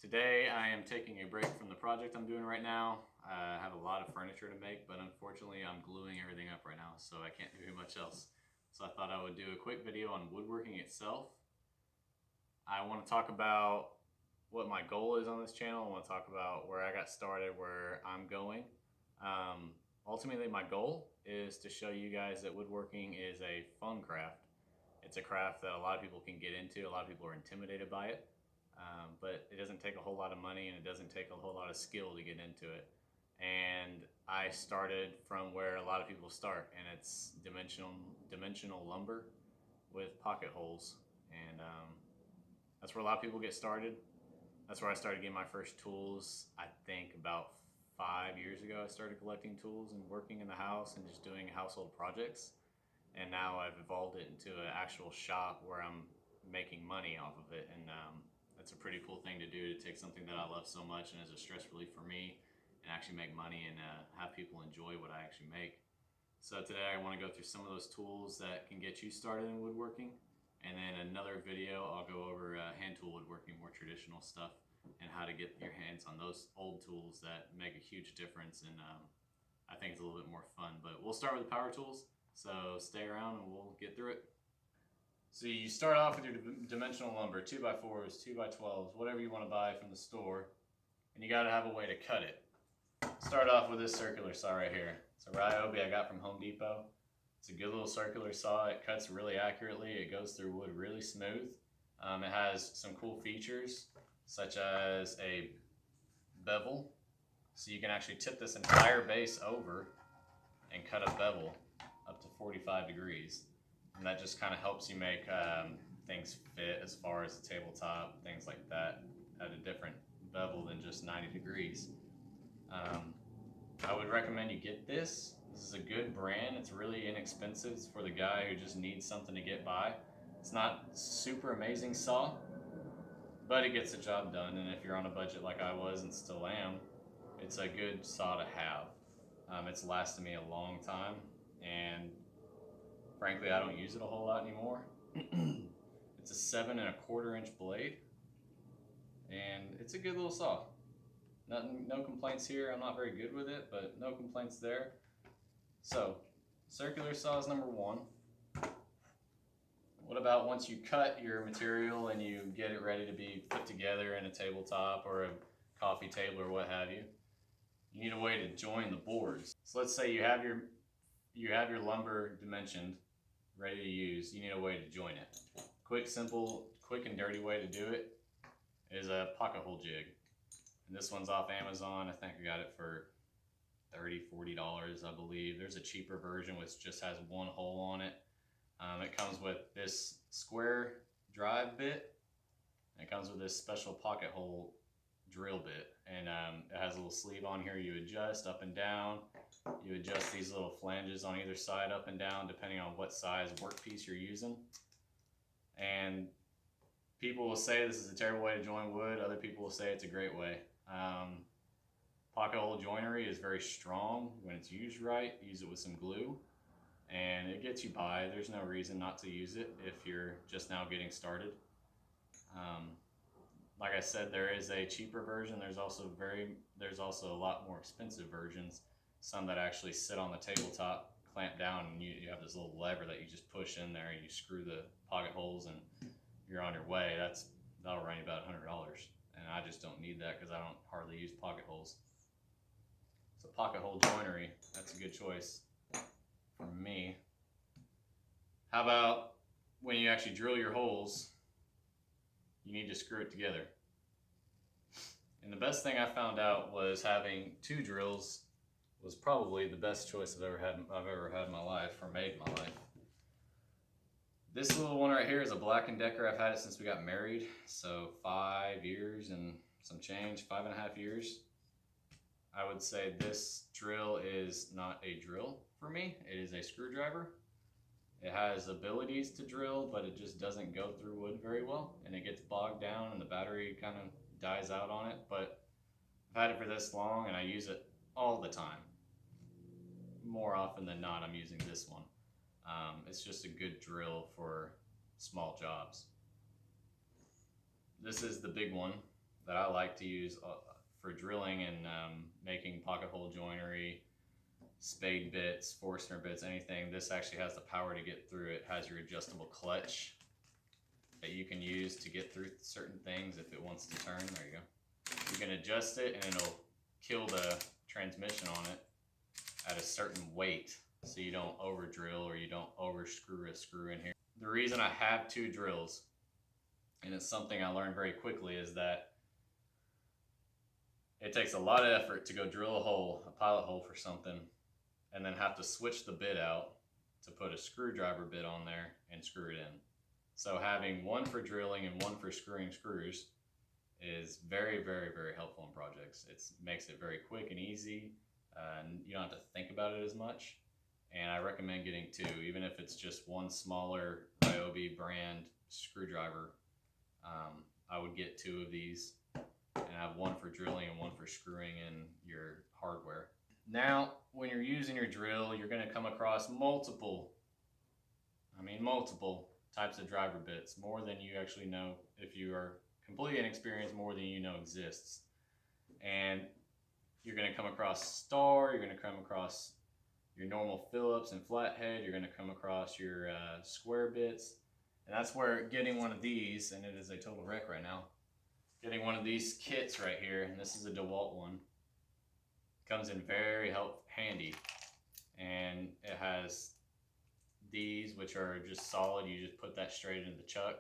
Today I am taking a break from the project I'm doing right now. I have a lot of furniture to make, but unfortunately I'm gluing everything up right now, so I can't do much else. So I thought I would do a quick video on woodworking itself. I want to talk about what my goal is on this channel. I want to talk about where I got started, where I'm going. Ultimately, my goal is to show you guys that woodworking is a fun craft. It's a craft that a lot of people can get into. A lot of people are intimidated by it. But it doesn't take a whole lot of money and it doesn't take a whole lot of skill to get into it. And I started from where a lot of people start, and it's dimensional lumber with pocket holes. And that's where a lot of people get started. That's where I started getting my first tools. I think about 5 years ago I started collecting tools and working in the house and just doing household projects. And now I've evolved it into an actual shop where I'm making money off of it. And that's a pretty cool thing to do, to take something that I love so much and is a stress relief for me and actually make money and have people enjoy what I actually make. So today I want to go through some of those tools that can get you started in woodworking, and then another video I'll go over hand tool woodworking, more traditional stuff, and how to get your hands on those old tools that make a huge difference, and I think it's a little bit more fun. But we'll start with the power tools, so stay around and we'll get through it. So you start off with your dimensional lumber, 2x4s, 2x12s, whatever you want to buy from the store, and you got to have a way to cut it. Start off with this circular saw right here. It's a Ryobi I got from Home Depot. It's a good little circular saw. It cuts really accurately. It goes through wood really smooth. It has some cool features such as a bevel, so you can actually tip this entire base over and cut a bevel up to 45 degrees. And that just kind of helps you make things fit as far as the tabletop, things like that, at a different bevel than just 90 degrees. I would recommend you get this. This is a good brand. It's really inexpensive. It's for the guy who just needs something to get by. It's not super amazing saw, but it gets the job done. And if you're on a budget like I was and still am, it's a good saw to have. It's lasted me a long time, and frankly, I don't use it a whole lot anymore. It's a 7 1/4 inch blade, and it's a good little saw. No complaints here. I'm not very good with it, but no complaints there. So, circular saw is number one. What about once you cut your material and you get it ready to be put together in a tabletop or a coffee table or what have you? You need a way to join the boards. So let's say you have your lumber dimensioned, ready to use. You need a way to join it. Quick and dirty way to do it is a pocket hole jig. And this one's off Amazon. I think I got it for $30, $40, I believe. There's a cheaper version which just has one hole on it. It comes with this square drive bit. And it comes with this special pocket hole drill bit. And it has a little sleeve on here you adjust up and down. You adjust these little flanges on either side up and down depending on what size workpiece you're using. And people will say this is a terrible way to join wood. Other people will say it's a great way. Pocket hole joinery is very strong when it's used right. Use it with some glue and it gets you by. There's no reason not to use it if you're just now getting started. Like I said, there is a cheaper version. There's also a lot more expensive versions. Some that actually sit on the tabletop, clamp down, and you have this little lever that you just push in there and you screw the pocket holes and you're on your way. That'll run you about $100. And I just don't need that because I don't hardly use pocket holes. So pocket hole joinery, that's a good choice for me. How about when you actually drill your holes, you need to screw it together. And the best thing I found out was having 2 drills was probably the best choice I've ever had in my life, or made in my life. This little one right here is a Black & Decker. I've had it since we got married, so 5 years and some change, 5.5 years. I would say this drill is not a drill for me. It is a screwdriver. It has abilities to drill, but it just doesn't go through wood very well, and it gets bogged down and the battery kind of dies out on it. But I've had it for this long and I use it all the time. More often than not, I'm using this one. It's just a good drill for small jobs. This is the big one that I like to use for drilling and making pocket hole joinery, spade bits, Forstner bits, anything. This actually has the power to get through it. It has your adjustable clutch that you can use to get through certain things if it wants to turn. There you go. You can adjust it and it'll kill the transmission on it at a certain weight so you don't over drill or you don't over screw a screw in here. The reason I have 2 drills, and it's something I learned very quickly, is that it takes a lot of effort to go drill a hole, a pilot hole for something, and then have to switch the bit out to put a screwdriver bit on there and screw it in. So having one for drilling and one for screwing screws is very, very, very helpful in projects. It makes it very quick and easy, and you don't have to think about it as much. And I recommend getting 2, even if it's just one smaller Ryobi brand screwdriver. I would get 2 of these and have one for drilling and one for screwing in your hardware. Now, when you're using your drill, you're going to come across multiple types of driver bits, more than you actually know. If you are completely inexperienced, more than you know exists. And you're going to come across star, you're going to come across your normal Phillips and flathead, you're going to come across your square bits. And that's where getting one of these, and it is a total wreck right now, getting one of these kits right here, and this is a DeWalt one, comes in very handy. And it has these, which are just solid. You just put that straight into the chuck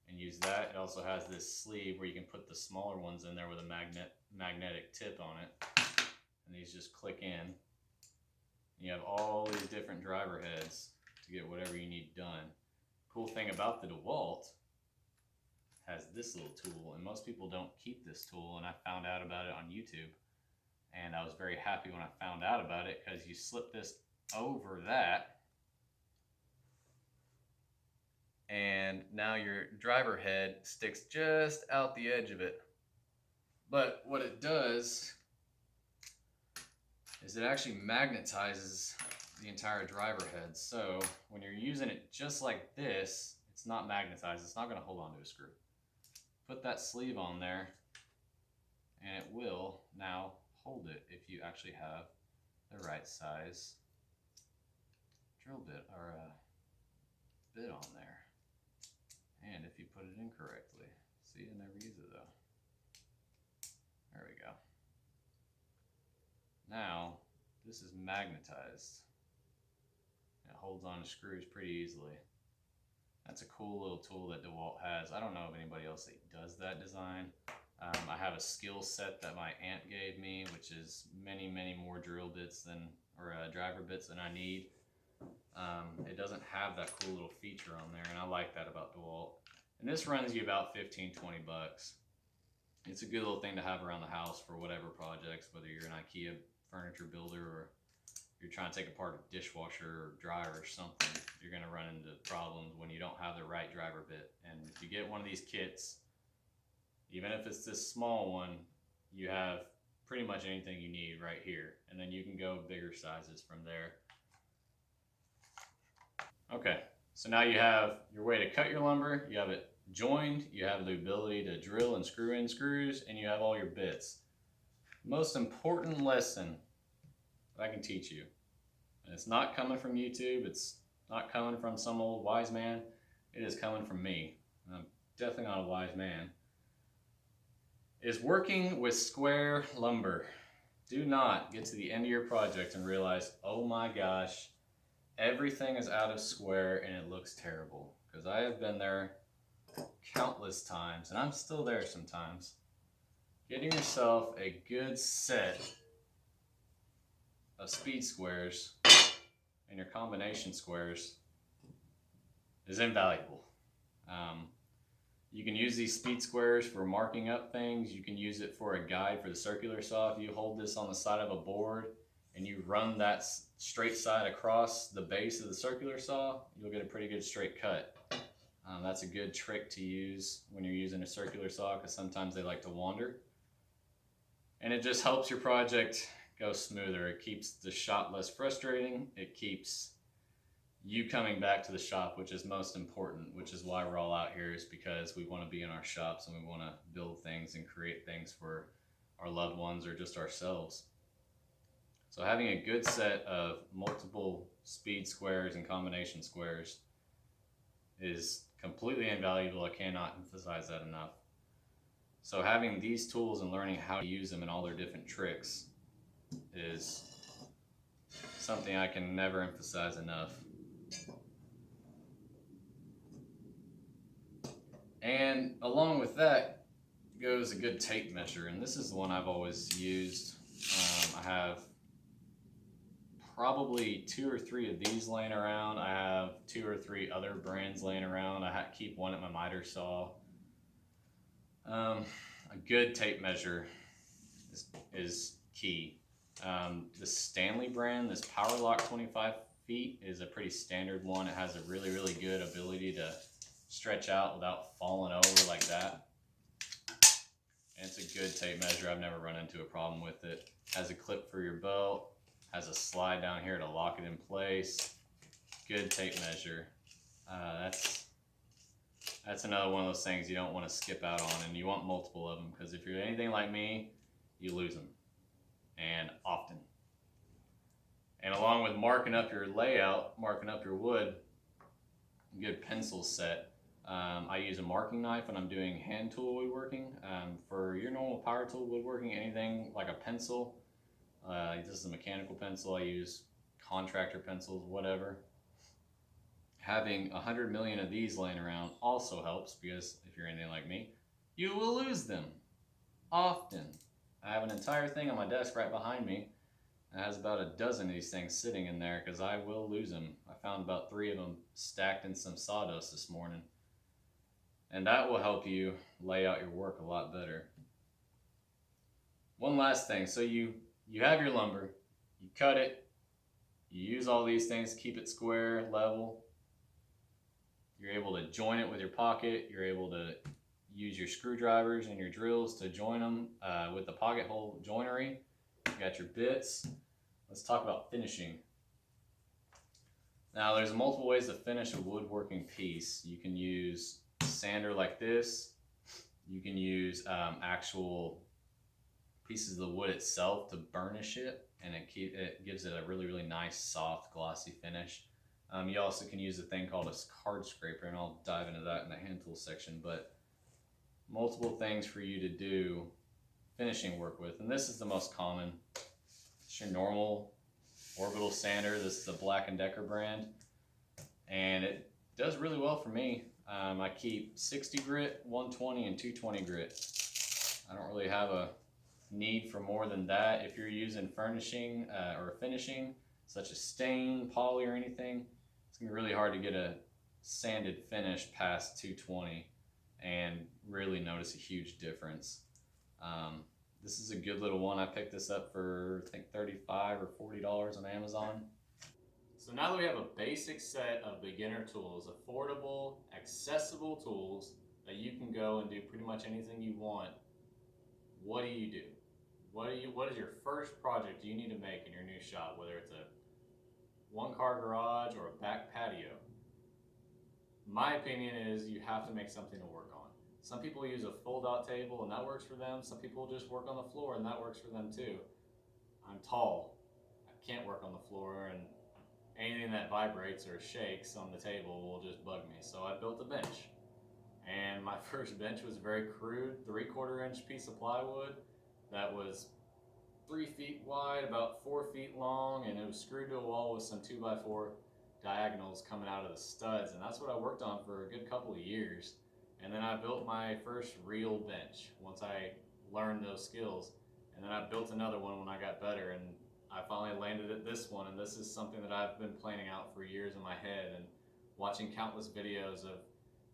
and use that. It also has this sleeve where you can put the smaller ones in there with a magnetic tip on it, and these just click in. You have all these different driver heads to get whatever you need done. Cool thing about the DeWalt has this little tool, and most people don't keep this tool, and I found out about it on YouTube, and I was very happy when I found out about it, because you slip this over that and now your driver head sticks just out the edge of it. But what it does is it actually magnetizes the entire driver head. So when you're using it just like this, it's not magnetized. It's not going to hold on to a screw. Put that sleeve on there and it will now hold it if you actually have the right size drill bit or bit on there. And if you put it in correctly. See, I never use it though. There we go. Now, this is magnetized. It holds on to screws pretty easily. That's a cool little tool that DeWalt has. I don't know of anybody else that does that design. I have a skill set that my aunt gave me, which is many, many more drill bits than, or driver bits than I need. It doesn't have that cool little feature on there, and I like that about DeWalt. And this runs you about 15, 20 bucks. It's a good little thing to have around the house for whatever projects, whether you're an IKEA furniture builder or you're trying to take apart a dishwasher or dryer or something. You're going to run into problems when you don't have the right driver bit. And if you get one of these kits, even if it's this small one, you have pretty much anything you need right here. And then you can go bigger sizes from there. Okay, so now you have your way to cut your lumber, you have it joined, you have the ability to drill and screw in screws, and you have all your bits. Most important lesson that I can teach you, and it's not coming from YouTube, it's not coming from some old wise man, it is coming from me. I'm definitely not a wise man. Is working with square lumber. Do not get to the end of your project and realize, oh my gosh, everything is out of square and it looks terrible. Because I have been there countless times, and I'm still there sometimes. Getting yourself a good set of speed squares and your combination squares is invaluable. You can use these speed squares for marking up things. You can use it for a guide for the circular saw. If you hold this on the side of a board and you run that straight side across the base of the circular saw, you'll get a pretty good straight cut. That's a good trick to use when you're using a circular saw, because sometimes they like to wander. And it just helps your project go smoother. It keeps the shot less frustrating. It keeps you coming back to the shop, which is most important, which is why we're all out here, is because we want to be in our shops and we want to build things and create things for our loved ones or just ourselves. So having a good set of multiple speed squares and combination squares is completely invaluable. I cannot emphasize that enough. So having these tools and learning how to use them and all their different tricks is something I can never emphasize enough. And along with that goes a good tape measure, and this is the one I've always used. I have probably 2 or 3 of these laying around. I have 2 or 3 other brands laying around. I keep one at my miter saw. A good tape measure is key. The Stanley brand, this Power Lock 25 feet, is a pretty standard one. It has a really, really good ability to stretch out without falling over like that. And it's a good tape measure. I've never run into a problem with it. Has a clip for your belt, has a slide down here to lock it in place. Good tape measure. That's another one of those things you don't want to skip out on, and you want multiple of them, because if you're anything like me, you lose them, and often. And along with marking up your layout, marking up your wood, good pencil set. I use a marking knife when I'm doing hand tool woodworking. For your normal power tool woodworking, anything like a pencil, this is a mechanical pencil. I use contractor pencils, whatever. Having 100 million of these laying around also helps, because if you're anything like me, you will lose them often. I have an entire thing on my desk right behind me. It has about a dozen of these things sitting in there because I will lose them. I found about 3 of them stacked in some sawdust this morning. And that will help you lay out your work a lot better. One last thing. So you have your lumber, you cut it, you use all these things to keep it square, level. You're able to join it with your pocket. You're able to use your screwdrivers and your drills to join them with the pocket hole joinery. You got your bits. Let's talk about finishing. Now there's multiple ways to finish a woodworking piece. You can use sander like this. You can use actual pieces of the wood itself to burnish it, and it gives it a really, really nice, soft, glossy finish. You also can use a thing called a card scraper, and I'll dive into that in the hand tool section, but multiple things for you to do finishing work with. And this is the most common. It's your normal orbital sander. This is the Black & Decker brand, and it does really well for me. I keep 60 grit, 120, and 220 grit. I don't really have a need for more than that. If you're using furnishing or finishing, such as stain, poly, or anything, it's gonna be really hard to get a sanded finish past 220 and really notice a huge difference. This is a good little one. I picked this up for I think $35 or $40 on Amazon. So now that we have a basic set of beginner tools, affordable, accessible tools that you can go and do pretty much anything you want, what do you do? What is your first project you need to make in your new shop, whether it's a one-car garage or a back patio? My opinion is you have to make something to work on. Some people use a fold-out table and that works for them. Some people just work on the floor and that works for them too. I'm tall. I can't work on the floor, and anything that vibrates or shakes on the table will just bug me. So I built a bench. And my first bench was very crude, 3/4 inch piece of plywood that was 3 feet wide, about 4 feet long, and it was screwed to a wall with some 2x4 diagonals coming out of the studs. And that's what I worked on for a good couple of years. And then I built my first real bench once I learned those skills. And then I built another one when I got better, and I finally landed at this one. And this is something that I've been planning out for years in my head and watching countless videos of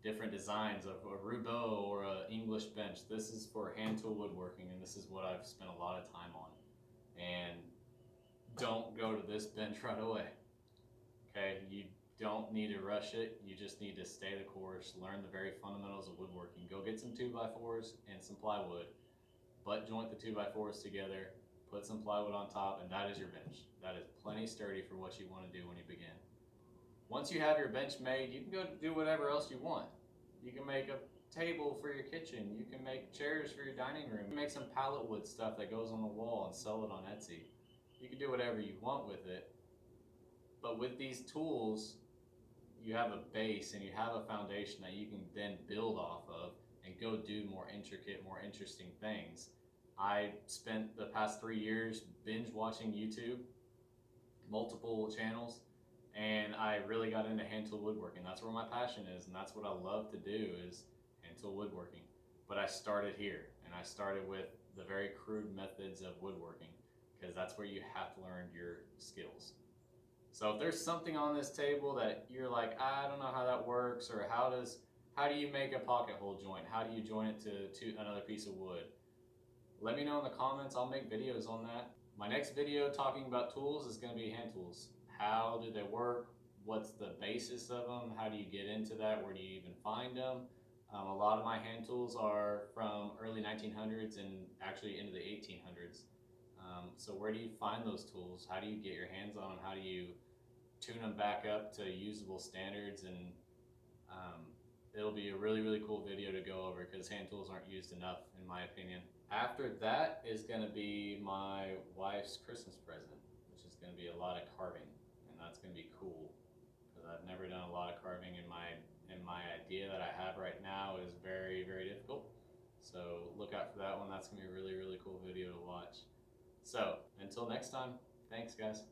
different designs of a Roubeau or an English bench. This is for hand tool woodworking, and this is what I've spent a lot of time on. And don't go to this bench right away. Okay, you don't need to rush it. You just need to stay the course, learn the very fundamentals of woodworking. Go get some 2x4s and some plywood, butt joint the 2x4s together, put some plywood on top, and that is your bench. That is plenty sturdy for what you want to do when you begin. Once you have your bench made, you can go do whatever else you want. You can make a table for your kitchen. You can make chairs for your dining room. You can make some pallet wood stuff that goes on the wall and sell it on Etsy. You can do whatever you want with it. But with these tools, you have a base and you have a foundation that you can then build off of and go do more intricate, more interesting things. I spent the past 3 years binge watching YouTube, multiple channels, and I really got into hand tool woodworking. That's where my passion is, and that's what I love to do, is hand tool woodworking. But I started here, and I started with the very crude methods of woodworking, because that's where you have to learn your skills. So if there's something on this table that you're like, I don't know how that works, or how do you make a pocket hole joint? How do you join it to another piece of wood? Let me know in the comments. I'll make videos on that. My next video talking about tools is going to be hand tools. How do they work? What's the basis of them? How do you get into that? Where do you even find them? A lot of my hand tools are from early 1900s and actually into the 1800s. So where do you find those tools? How do you get your hands on them? How do you tune them back up to usable standards? And it'll be a really, really cool video to go over, because hand tools aren't used enough, in my opinion. After that is going to be my wife's Christmas present, which is going to be a lot of carving, and that's going to be cool, because I've never done a lot of carving, and my idea that I have right now is very, very difficult. So look out for that one. That's going to be a really, really cool video to watch. So until next time, thanks guys.